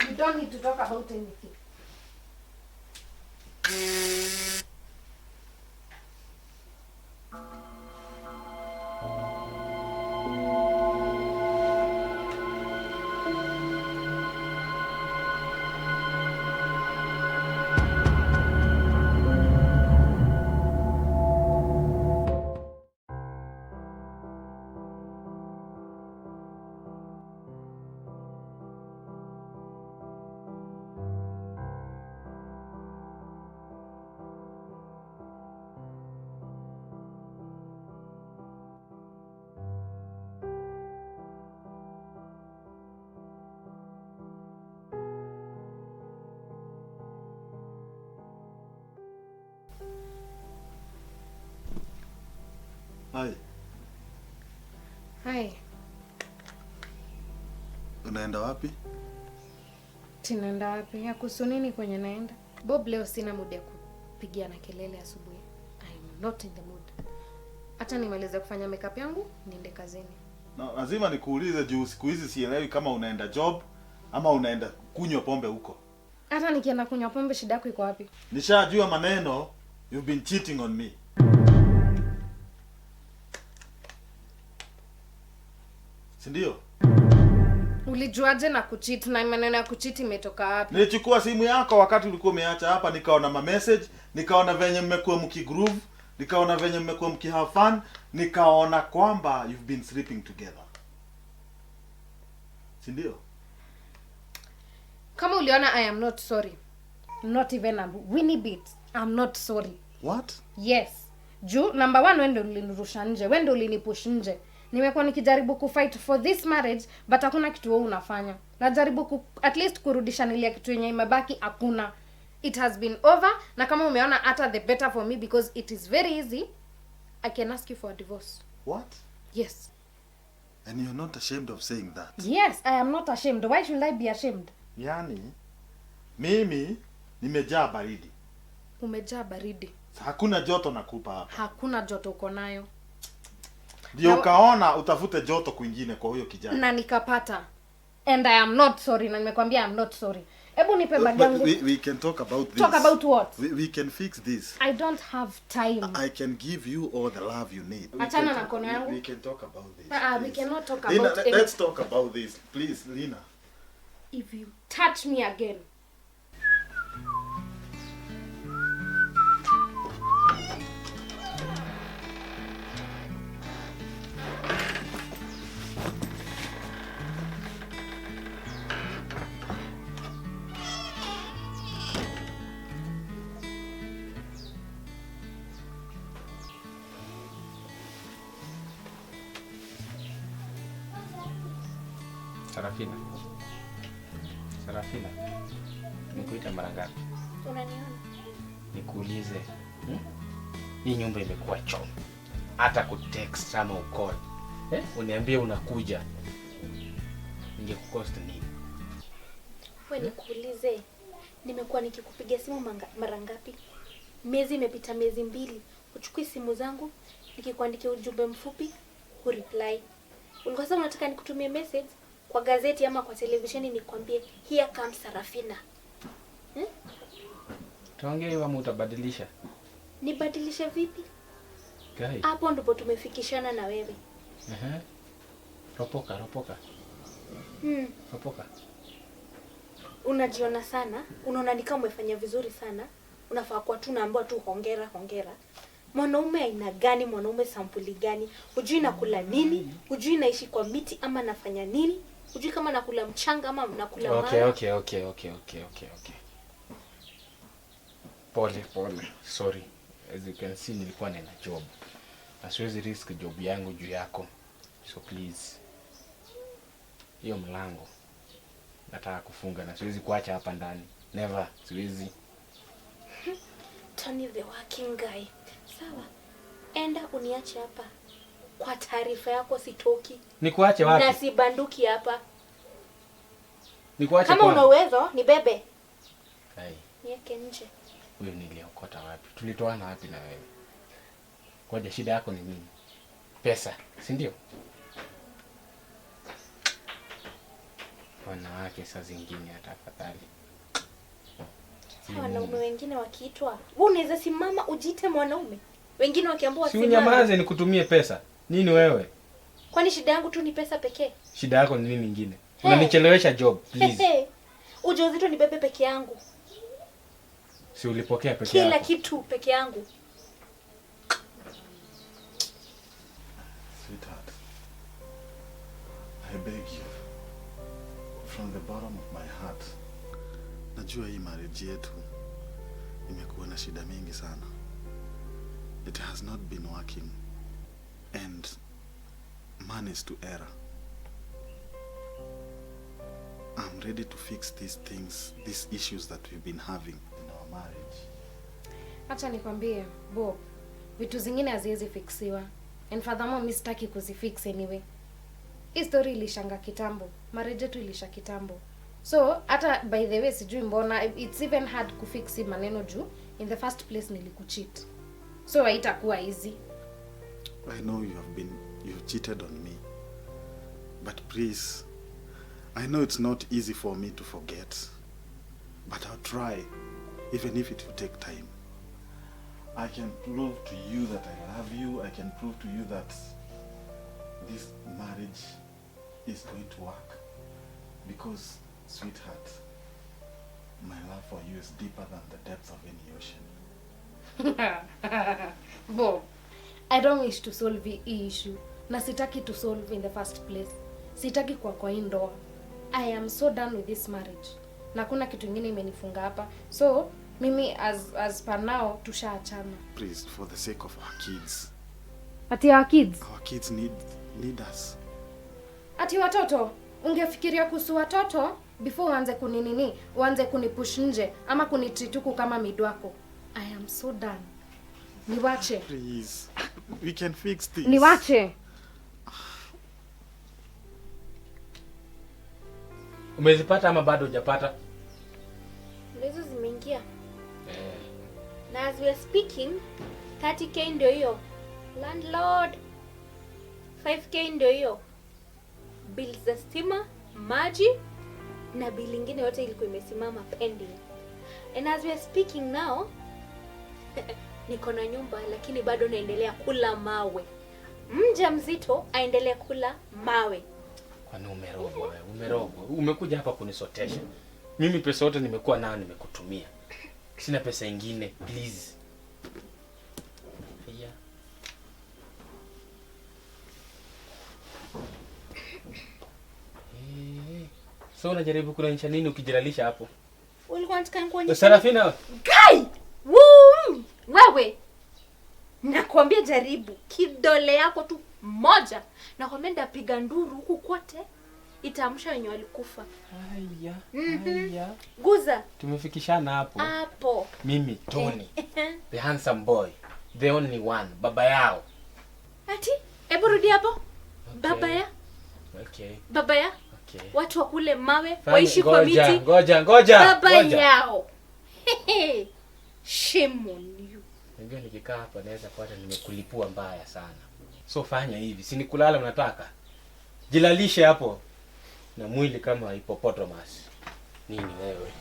S5: You don't need to talk about anything.
S2: Hai.
S5: Hi.
S2: Unaenda wapi?
S5: Tinaenda wapi? Ya kuhusu nini kwenye naenda? Bob, leo sina mood ya kupigia na kelele asubuhi. I'm not in the mood. Acha nimalize kufanya makeup yangu, niende kazini.
S2: No, lazima nikuulize juu siku hizi sielewi kama unaenda job ama unaenda kunywa pombe huko.
S5: Hata nikienda kunywa pombe shida yako iko wapi?
S2: Nishajua maneno, you've been cheating on me. Sindio?
S5: Ulijuaje na kucheat na maneno ya kucheat imetoka wapi?
S2: Nilichukua simu yako wakati ulikuwa umeacha hapa, nikaona ma message, nikaona venye mmekuwa mkigroove, nikaona venye mmekuwa mkihave fun, nikaona kwamba you've been sleeping together. Sindio?
S5: Kama uliona I am not sorry. Not even a winnie bit. I'm not sorry.
S2: What?
S5: Yes. Juu number 1 wewe ndio ulinirusha nje, wewe ndio ulinipush nje. Nimekuwa nikijaribu kufight for this marriage but hakuna kitu wewe unafanya. Najaribu at least kurudisha nilia kitu yenye imebaki, hakuna. It has been over na kama umeona hata the better for me because it is very easy. I can ask you for a divorce.
S2: What?
S5: Yes.
S2: And you're not ashamed of saying that?
S5: Yes, I am not ashamed. Why should I be ashamed?
S2: Yani mimi nimejaa baridi.
S5: Umejaa baridi.
S2: Hakuna joto nakupa hapa.
S5: Hakuna joto uko nayo.
S2: Ndio ukaona utafute joto kwingine kwa huyo kijana.
S5: Na nikapata. And I am not sorry. Na nimekwambia I am not sorry. Hebu nipe bag yangu.
S2: We can talk about this.
S5: Talk about what?
S2: We can fix this.
S5: I don't have time.
S2: I can give you all the love you need.
S5: Achana na kono yangu.
S2: We can talk about this.
S5: We cannot talk
S2: Lina,
S5: about
S2: let's talk about this. Please, Lina.
S5: If you touch me again.
S3: Sarafina, nikuita mara ngapi?
S1: Unaniona?
S3: Nikuulize, hii nyumba imekuwa choo. Hata kutext ama ukall, uniambie unakuja, ningekukost nini?
S1: Wewe nikuulize, nimekuwa nikikupigia simu mara ngapi? Miezi imepita, miezi 2. Uchukui simu zangu, nikikuandikia ujumbe mfupi, ureply. Ulikuwa sasa unataka nikutumie message kwa gazeti ama kwa televisheni nikwambie here comes Sarafina.
S3: Tuongee hiyo ama utabadilisha?
S1: Nibadilishe vipi?
S3: Gai.
S1: Hapo ndipo tumefikishana na wewe.
S3: Ropoka. Ropoka.
S1: Unajiona sana, unaona ni kama umefanya vizuri sana. Unafaa kwa tu naambiwa tu hongera. Mwanaume aina gani, mwanaume sampuli gani? Hujui nakula nini? Hujui naishi kwa miti ama nafanya nini? Hujui kama nakula mchanga ama nakula mawe?
S3: Okay. Pole. Sorry. As you can see nilikuwa nina job. Na siwezi risk job yangu juu yako. So please. Hiyo mlango nataka kufunga na siwezi kuacha hapa ndani. Never, siwezi.
S1: Tony the working guy. Sawa. Enda uniache hapa. Kwa taarifa yako sitoki.
S3: Nikuache wapi?
S1: Na sibanduki hapa.
S3: Nikuache
S1: kama una uwezo ni bebe.
S3: Hai.
S1: Niweke nje.
S3: Huyo niliokota wapi? Tulitoana wapi na wewe? Kwaje, shida yako ni nini? Pesa, si ndio? Wanawake saa zingine atafadhali.
S1: Wanaume wengine wakiitwa, wewe unaweza simama ujiite mwanaume. Wengine wakiambiwa
S3: si
S1: simama.
S3: unyamaze nikutumie pesa. Nini wewe?
S1: Kwani shida yangu tu ni pesa pekee?
S3: Shida yako ni nini nyingine? Unanichelewesha job, please.
S1: Ujauzito ni bebe peke yangu.
S3: Si ulipokea peke yako?
S1: Kila kitu peke yangu.
S2: Sweetheart, I beg you from the bottom of my heart. Najua hii marriage yetu imekuwa na shida mingi sana. It has not been working and man is to error. I'm ready to fix these things, these issues that we've been having in our marriage.
S5: Acha nikwambie, Bob, vitu zingine haziwezi fixiwa. And furthermore, mimi sitaki kuzifix anyway. Hii story ilishanga kitambo. Marriage yetu ilisha kitambo. So, hata by the way sijui mbona it's even hard kufix maneno juu in the first place nilikucheat. So haitakuwa easy.
S2: I know you've cheated on me. But please, I know it's not easy for me to forget. But I'll try, even if it will take time. I can prove to you that I love you. I can prove to you that this marriage is going to work. Because, sweetheart, my love for you is deeper than the depths of any ocean.
S5: Bob, I don't wish to solve the issue. Na sitaki to solve in the first place. Sitaki kwa hii ndoa. I am so done with this marriage. Na kuna kitu kingine imenifunga hapa. So, mimi as per now tushaachana.
S2: Please, for the sake of our kids.
S5: Ati our kids?
S2: Our kids need us.
S5: Ati watoto? Ungefikiria kuhusu watoto before uanze kuninini, uanze kunipush nje ama kunitituku kama midwako. I am so done. Niwache.
S2: Please, we can fix this.
S5: Niwache.
S3: Umezipata ama bado hujapata?
S1: Ndizo zimeingia. Na as we are speaking, 30k ndio hiyo. Landlord. 5k ndio hiyo. Bills za stima, maji na bill nyingine yote ilikuwa imesimama pending. And as we are speaking now, niko na nyumba lakini bado naendelea kula mawe. Mjamzito aendelea kula mawe.
S3: Kwani umerogwa wewe? Umerogwa. Umekuja hapa kunisotesha. Mimi pesa yote nimekuwa nayo nimekutumia. Sina pesa nyingine, please. Yeah. So unajaribu kunionyesha nini ukijiralisha hapo?
S1: Ulikuwa unataka nikuonyeshe?
S3: Sarafina.
S1: Guy! Woo! Wewe. Nakwambia jaribu kidole yako tu moja. Nakwambia ndapiga nduru huku kote. Itaamsha wenye walikufa.
S3: Haya.
S1: Haya. Guza.
S3: Tumefikishana hapo.
S1: Hapo.
S3: Mimi Tony. The handsome boy. The only one. Baba yao.
S1: Ati? Hebu rudi hapo.
S3: Okay.
S1: Baba ya?
S3: Okay.
S1: Baba ya?
S3: Okay.
S1: Watu wakule mawe, waishi kwa miti.
S3: Ngoja.
S1: Baba yao. Shame on you.
S3: Najua nikikaa hapa naweza kupata nimekulipua mbaya sana. So fanya hivi, si nikulala unataka? Jilalishe hapo na mwili kama hippopotamus. Nini wewe?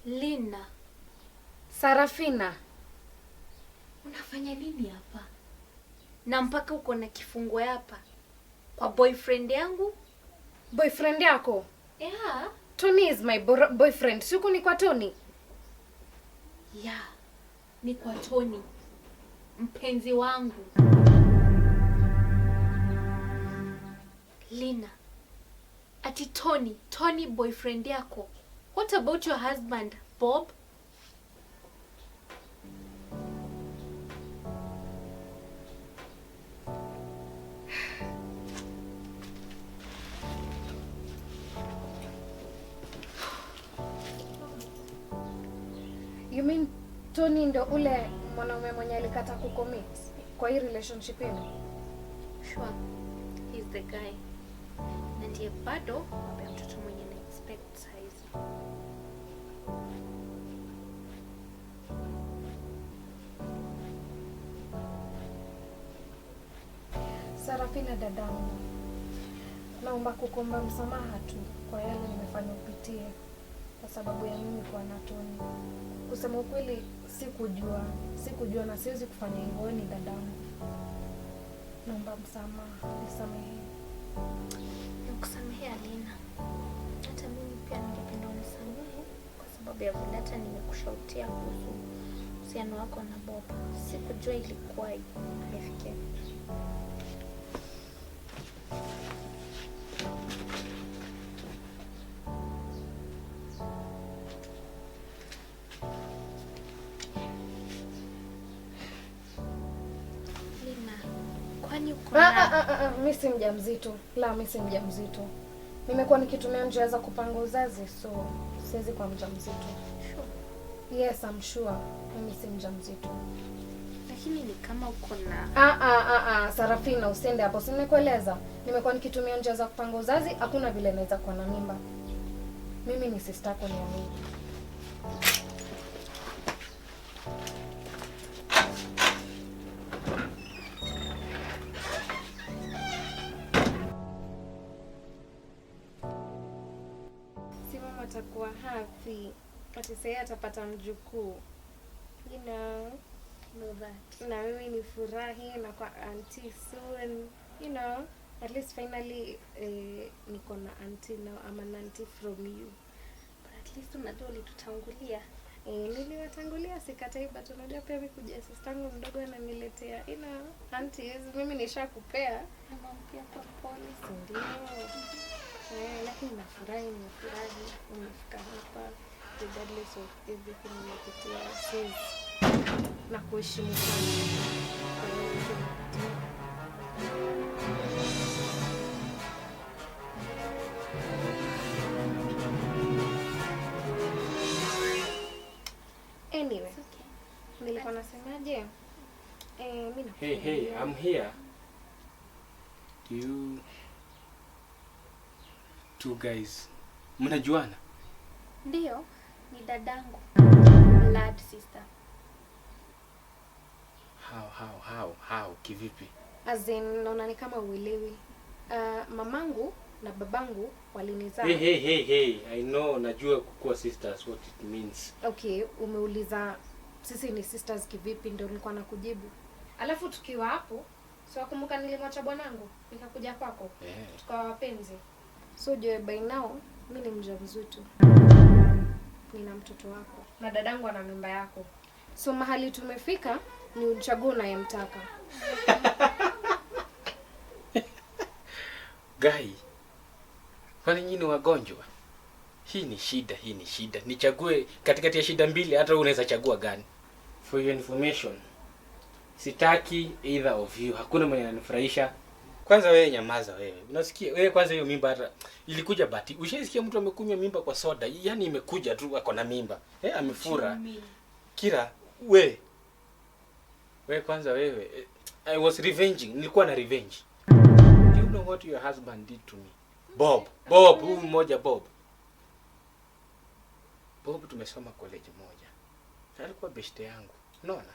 S1: Lina,
S5: Sarafina,
S1: unafanya nini hapa? Na mpaka uko na kifungo hapa kwa boyfriend yangu?
S5: boyfriend yako?
S1: Yeah.
S5: Tony is my boyfriend. Siku ni kwa Tony.
S1: Yeah, ni kwa Tony. Mpenzi wangu. Lina. Ati Tony boyfriend yako. What about your husband, Bob?
S5: You mean Tony ndo ule mwanaume mwenye alikata kucommit kwa hii relationship yenu?
S1: Sure. He's the guy. Na ndiye bado baba mtoto mwenye na expect size.
S5: Sarafina dadangu, naomba kukomba msamaha tu kwa yale nimefanya upitie kwa sababu ya mimi kuwa na Tony. Kusema ukweli sikujua na siwezi kufanya hivyo ni dadangu. Naomba msamaha, nisamehe.
S1: Nakusamehe Alina. Hata mimi pia ningependa unisamehe kwa sababu ya vile hata nimekushautia kuhusu uhusiano wako na Bob. Sikujua ilikuwa imefikia.
S5: Mimi si mjamzito. Mimi si mjamzito. Nimekuwa nikitumia njia za kupanga uzazi, so siwezi kuwa mjamzito. Sure. Yes, I'm sure. Mimi si mjamzito.
S1: Lakini ni kama uko na
S5: Sarafina, usiende hapo. Si nimekueleza. Nimekuwa nikitumia njia za kupanga uzazi, hakuna vile naweza kuwa na mimba. Mimi ni sister yako ni mimi. Atakuwa happy. Ati sasa atapata mjukuu. You know that. Na mimi ni furahi na kwa auntie soon. You know, at least finally niko na auntie now. I'm an auntie from you.
S1: But at least unajua ulitutangulia.
S5: Niliwatangulia sikatai, but unajua pia mimi kuja sistangu mdogo ananiletea. You know, aunties mimi nishakupea.
S1: Mama pia kwa pole.
S5: Ndio. Lakini nimefurahi umefika hapa regardless of everything umepitia. Sis, na kuheshimu sana. Anyway, nilikuwa nasemaje? Mimi
S3: Hey, I'm here. Do you two guys mnajuana?
S1: Ndio, ni dadangu. Blood sister. How kivipi?
S5: As in, naona ni kama uelewi. Mamangu na babangu walinizaa.
S3: Hey, I know, najua kuwa sisters what it means.
S5: Okay, umeuliza sisi ni sisters kivipi, ndio nilikuwa nakujibu. Alafu tukiwa hapo, so wakumbuka nilimwacha bwanangu, nikakuja kwako. Tukawa wapenzi. So Joy, by now mimi ni mjamzito. Nina mtoto wako na dadangu ana mimba yako. So mahali tumefika ni uchague unayemtaka.
S3: Guy, kwani nyinyi wagonjwa? Hii ni shida. Nichague katikati ya shida mbili, hata unaweza chagua gani? For your information, sitaki either of you. Hakuna mwenye ananifurahisha. Kwanza wewe nyamaza wewe. Unasikia? Wewe kwanza hiyo mimba hata ilikuja bahati. Ushaisikia mtu amekunywa mimba kwa soda? Yaani imekuja tu ako na mimba. Amefura. Kira, wewe kwanza wewe. I was revenging. Nilikuwa na revenge. Do you know what your husband did to me? Bob, huyu mmoja Bob. Bob tumesoma college moja. Alikuwa best yangu. Unaona?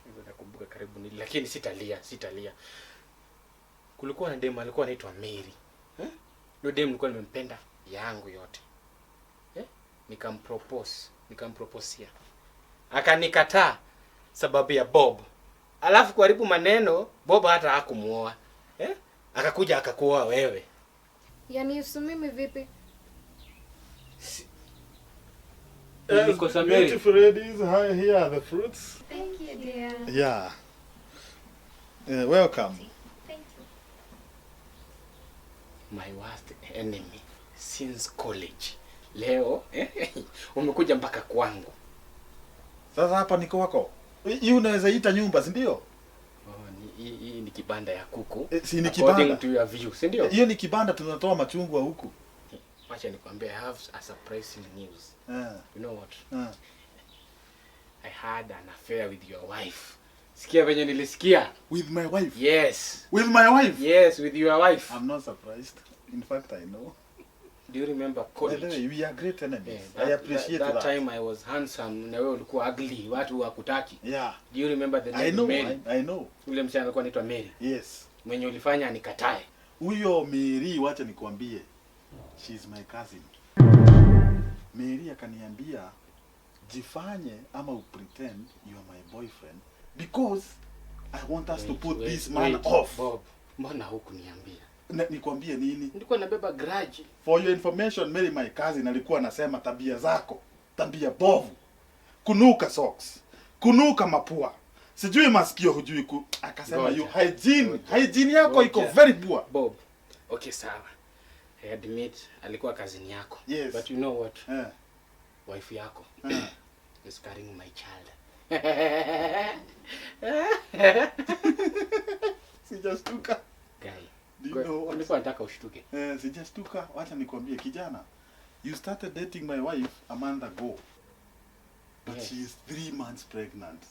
S3: Hivyo nakumbuka karibu ni, lakini sitalia. Kulikuwa na demu alikuwa anaitwa Mary. Ndio demu nilikuwa nimempenda yangu yote. Nikamproposia. Akanikataa sababu ya Bob. Alafu kuharibu maneno, Bob hata hakumuoa. Akakuja akakuoa wewe.
S5: Yaani mimi vipi?
S2: Yes,
S3: Kosa Mary.
S2: beautiful ladies, here are the fruits.
S1: Thank you, dear.
S2: Yeah. Welcome.
S1: Thank you.
S3: My worst enemy since college. Leo umekuja mpaka kwangu.
S2: Sasa hapa niko wako. Hii unaweza ita nyumba, si ndio?
S3: Hii ni kibanda ya kuku.
S2: Si ni
S3: According
S2: kibanda.
S3: to your view, si ndio?
S2: Hiyo ni kibanda tunatoa machungwa huku.
S3: Acha nikwambie, I have a surprising news. You know what? I had an affair with your wife. Sikia venye nilisikia.
S2: With my wife?
S3: Yes.
S2: With my wife?
S3: Yes, with your wife.
S2: I'm not surprised. In fact, I know.
S3: Do you remember college?
S2: By the way, we are great enemies.
S3: Yeah,
S2: I appreciate that.
S3: That time I was handsome na wewe ulikuwa ugly. Watu wakutaki.
S2: Yeah.
S3: Do you remember the name
S2: I know,
S3: Mary?
S2: I know.
S3: Ule msichana alikuwa anaitwa Mary.
S2: Yes.
S3: Mwenye ulifanya anikatae.
S2: Huyo Mary, wacha nikwambie. She's my cousin. Mary akaniambia jifanye ama upretend you are my boyfriend because I want us to put this man off.
S3: Bob, mbona hukuniambia?
S2: Nikwambie nini?
S3: Nilikuwa nabeba grudge.
S2: For your information, Mary my cousin alikuwa anasema tabia zako, tabia bovu. Kunuka socks, kunuka mapua. Sijui masikio hujui akasema you hygiene yako iko very poor.
S3: Bob. Okay, sawa. I admit alikuwa kazini yako.
S2: Yes.
S3: But you know what? Wife yako is carrying my child.
S2: Sijastuka.
S3: Guy.
S2: Do you know what?
S3: Nilikuwa nataka ushtuke.
S2: Sijastuka. Wacha nikwambie kijana. You started dating my wife a month ago. But yes. She is 3 months pregnant.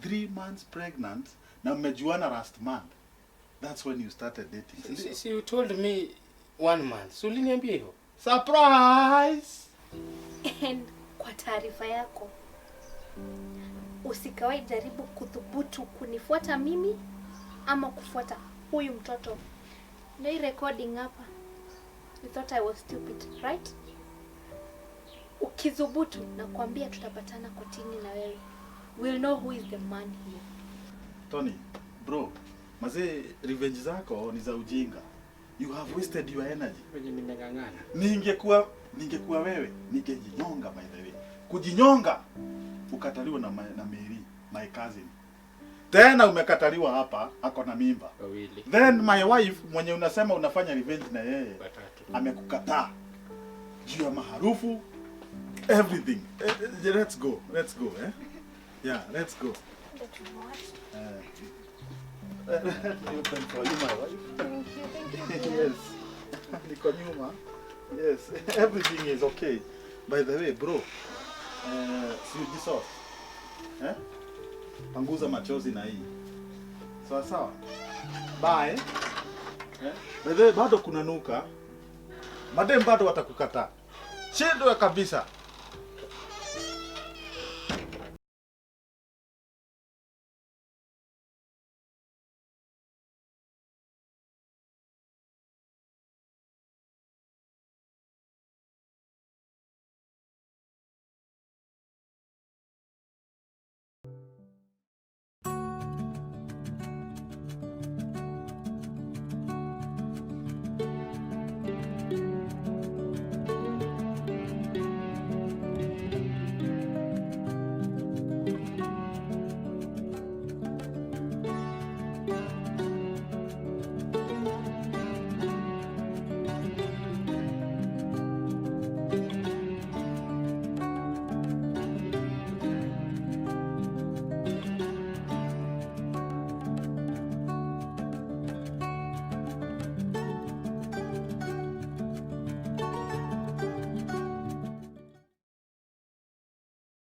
S2: 3 months pregnant. Na mmejuana last month. That's when you started dating.
S3: See, you told me 1 month. So uliniambia hivyo.
S2: Surprise!
S1: And kwa taarifa yako, usikawai jaribu kuthubutu kunifuata mimi ama kufuata huyu mtoto. Na hii recording hapa. You thought I was stupid, right? Ukithubutu na kuambia tutapatana kotini na wewe. We'll know who is the man here.
S2: Tony, bro, mazee revenge zako ni za ujinga. You have wasted your energy.
S3: Venye nimengangana.
S2: Ningekuwa wewe, ningejinyonga by the way. Kujinyonga ukataliwa na Mary, my cousin. Tena umekataliwa hapa, ako na mimba.
S3: Wawili.
S2: Then my wife mwenye unasema unafanya revenge na yeye, amekukataa. Juu ya maharufu, everything. Let's go, Yeah, let's go. Let me open for you, my wife.
S1: Thank you.
S2: Yes. Niko nyuma. Yes, everything is okay. By the way, bro, siujisoft. Panguza machozi na hii. Sawa. Bye. By the way, bado kunanuka. Madem bado watakukataa. Shindwe kabisa.